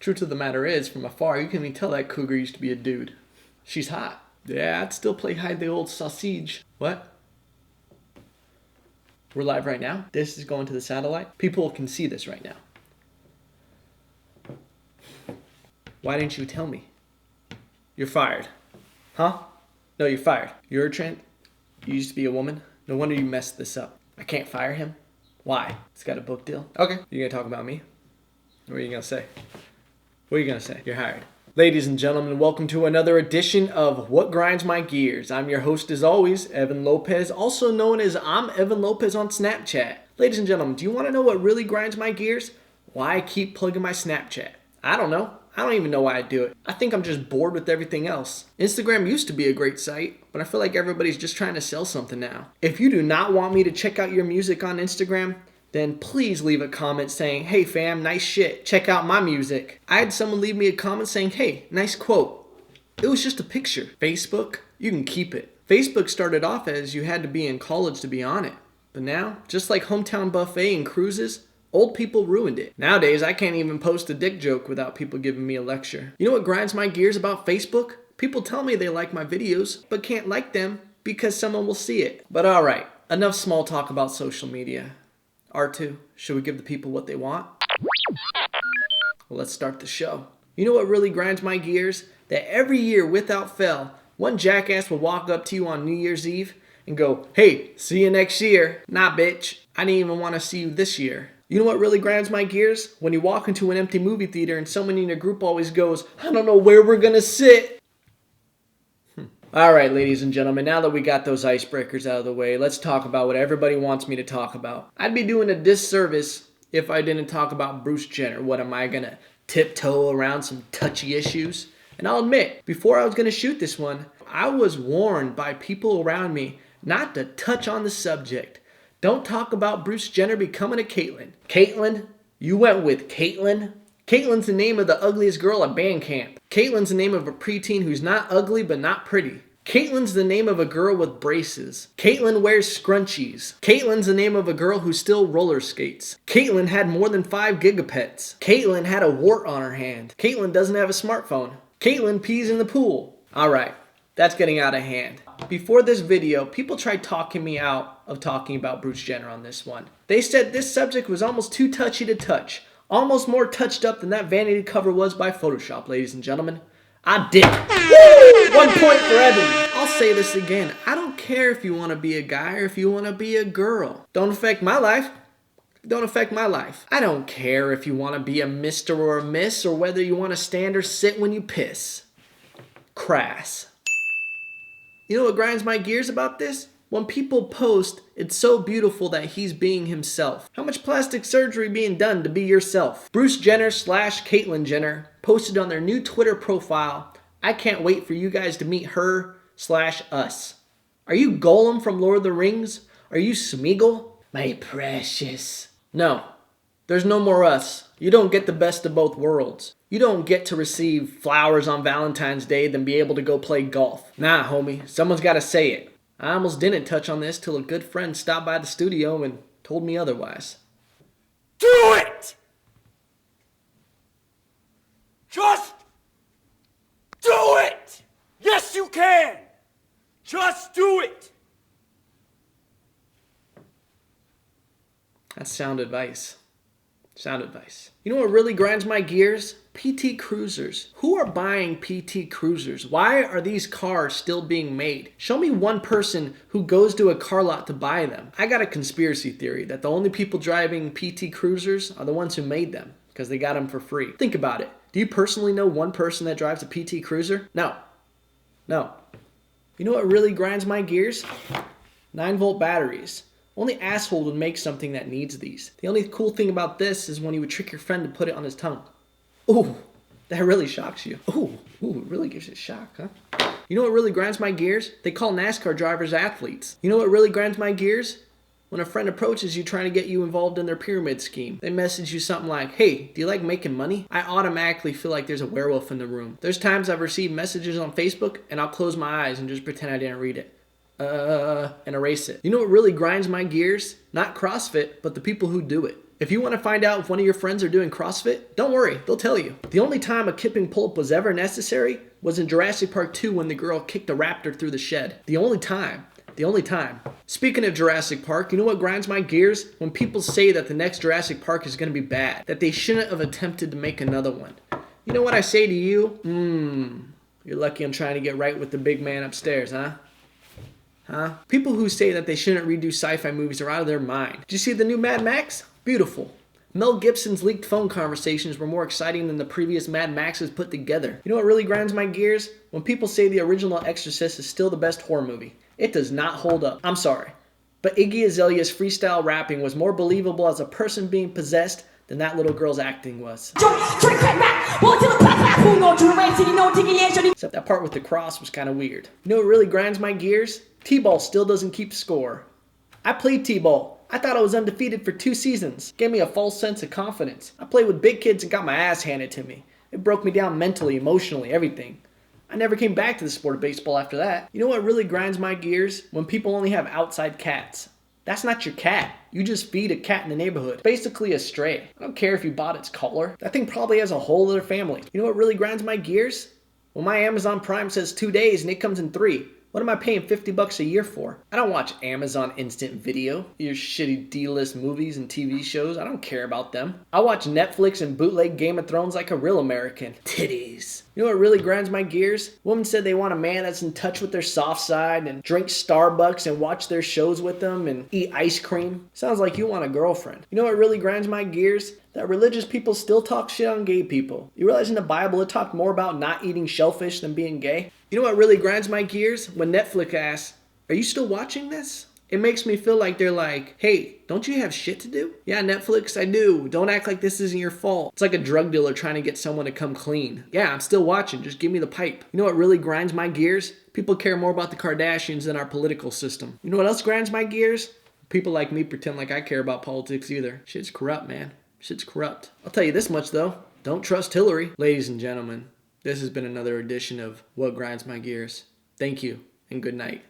Truth of the matter is, from afar, you can even tell that cougar used to be a dude. She's hot. Yeah, I'd still play hide the old sausage. What? We're live right now? This is going to the satellite? People can see this right now. Why didn't you tell me? You're fired. Huh? No, you're fired. You're a Trent. You used to be a woman. No wonder you messed this up. I can't fire him. Why? He's got a book deal. Okay. You gonna talk about me? What are you gonna say? What are you gonna say? You're hired. Ladies and gentlemen, welcome to another edition of What Grinds My Gears. I'm your host as always, Evan Lopez, also known as I'm Evan Lopez on Snapchat. Ladies and gentlemen, do you want to know what really grinds my gears? Why I keep plugging my Snapchat. I don't know. I don't even know why I do it. I think I'm just bored with everything else. Instagram used to be a great site, but I feel like everybody's just trying to sell something now. If you do not want me to check out your music on Instagram, then please leave a comment saying, hey fam, nice shit, check out my music. I had someone leave me a comment saying, hey, nice quote. It was just a picture. Facebook, you can keep it. Facebook started off as you had to be in college to be on it. But now, just like Hometown Buffet and cruises, old people ruined it. Nowadays, I can't even post a dick joke without people giving me a lecture. You know what grinds my gears about Facebook? People tell me they like my videos, but can't like them because someone will see it. But alright, enough small talk about social media. R2, should we give the people what they want? Well, let's start the show. You know what really grinds my gears? That every year, without fail, one jackass will walk up to you on New Year's Eve and go, hey, see you next year. Nah, bitch, I didn't even want to see you this year. You know what really grinds my gears? When you walk into an empty movie theater and someone in your group always goes, I don't know where we're gonna sit. Alright, ladies and gentlemen, now that we got those icebreakers out of the way, let's talk about what everybody wants me to talk about. I'd be doing a disservice if I didn't talk about Bruce Jenner. What, am I gonna tiptoe around some touchy issues? And I'll admit, before I was gonna shoot this one, I was warned by people around me not to touch on the subject. Don't talk about Bruce Jenner becoming a Caitlyn. Caitlyn? You went with Caitlyn? Caitlyn's the name of the ugliest girl at band camp. Caitlyn's the name of a preteen who's not ugly but not pretty. Caitlyn's the name of a girl with braces. Caitlyn wears scrunchies. Caitlyn's the name of a girl who still roller skates. Caitlyn had more than 5 gigapets. Caitlyn had a wart on her hand. Caitlyn doesn't have a smartphone. Caitlyn pees in the pool. Alright, that's getting out of hand. Before this video, people tried talking me out of talking about Bruce Jenner on this one. They said this subject was almost too touchy to touch. Almost more touched up than that vanity cover was by Photoshop, ladies and gentlemen. I did it. 1 point for Evan. I'll say this again. I don't care if you want to be a guy or if you want to be a girl. Don't affect my life. Don't affect my life. I don't care if you want to be a Mr. or a Miss or whether you want to stand or sit when you piss. Crass. You know what grinds my gears about this? When people post, it's so beautiful that he's being himself. How much plastic surgery being done to be yourself? Bruce Jenner / Caitlyn Jenner posted on their new Twitter profile, I can't wait for you guys to meet her / us. Are you Gollum from Lord of the Rings? Are you Smeagol? My precious. No, there's no more us. You don't get the best of both worlds. You don't get to receive flowers on Valentine's Day then be able to go play golf. Nah, homie, someone's got to say it. I almost didn't touch on this till a good friend stopped by the studio and told me otherwise. Do it! Just do it! Yes, you can! Just do it! That's sound advice. Sound advice. You know what really grinds my gears? PT Cruisers. Who are buying PT Cruisers? Why are these cars still being made? Show me one person who goes to a car lot to buy them. I got a conspiracy theory that the only people driving PT Cruisers are the ones who made them because they got them for free. Think about it. Do you personally know one person that drives a PT Cruiser? No. No. You know what really grinds my gears? 9-volt batteries. Only asshole would make something that needs these. The only cool thing about this is when you would trick your friend to put it on his tongue. Ooh, that really shocks you. Ooh, it really gives you a shock, huh? You know what really grinds my gears? They call NASCAR drivers athletes. You know what really grinds my gears? When a friend approaches you trying to get you involved in their pyramid scheme. They message you something like, hey, do you like making money? I automatically feel like there's a werewolf in the room. There's times I've received messages on Facebook and I'll close my eyes and just pretend I didn't read it. And erase it. You know what really grinds my gears? Not CrossFit, but the people who do it. If you want to find out if one of your friends are doing CrossFit, don't worry, they'll tell you. The only time a kipping pulp was ever necessary was in Jurassic Park 2 when the girl kicked a raptor through the shed. The only time. Speaking of Jurassic Park, you know what grinds my gears? When people say that the next Jurassic Park is going to be bad, that they shouldn't have attempted to make another one. You know what I say to you? You're lucky I'm trying to get right with the big man upstairs, huh? People who say that they shouldn't redo sci-fi movies are out of their mind. Did you see the new Mad Max? Beautiful. Mel Gibson's leaked phone conversations were more exciting than the previous Mad Maxes put together. You know what really grinds my gears? When people say the original Exorcist is still the best horror movie. It does not hold up. I'm sorry. But Iggy Azalea's freestyle rapping was more believable as a person being possessed than that little girl's acting was. Except that part with the cross was kind of weird. You know what really grinds my gears? T-ball still doesn't keep score. I played T-ball. I thought I was undefeated for 2 seasons. Gave me a false sense of confidence. I played with big kids and got my ass handed to me. It broke me down mentally, emotionally, everything. I never came back to the sport of baseball after that. You know what really grinds my gears? When people only have outside cats. That's not your cat. You just feed a cat in the neighborhood. Basically a stray. I don't care if you bought its collar. That thing probably has a whole other family. You know what really grinds my gears? When my Amazon Prime says 2 days and it comes in 3. What am I paying $50 a year for? I don't watch Amazon Instant Video, your shitty D-list movies and TV shows. I don't care about them. I watch Netflix and bootleg Game of Thrones like a real American. Titties. You know what really grinds my gears? Women said they want a man that's in touch with their soft side and drink Starbucks and watch their shows with them and eat ice cream. Sounds like you want a girlfriend. You know what really grinds my gears? That religious people still talk shit on gay people. You realize in the Bible it talked more about not eating shellfish than being gay? You know what really grinds my gears? When Netflix asks, "Are you still watching this?" It makes me feel like they're like, "Hey, don't you have shit to do?" "Yeah, Netflix, I do. Don't act like this isn't your fault." It's like a drug dealer trying to get someone to come clean. "Yeah, I'm still watching. Just give me the pipe." You know what really grinds my gears? People care more about the Kardashians than our political system. You know what else grinds my gears? People like me pretend like I care about politics either. Shit's corrupt, man. Shit's corrupt. I'll tell you this much, though. Don't trust Hillary. Ladies and gentlemen, this has been another edition of What Grinds My Gears. Thank you, and good night.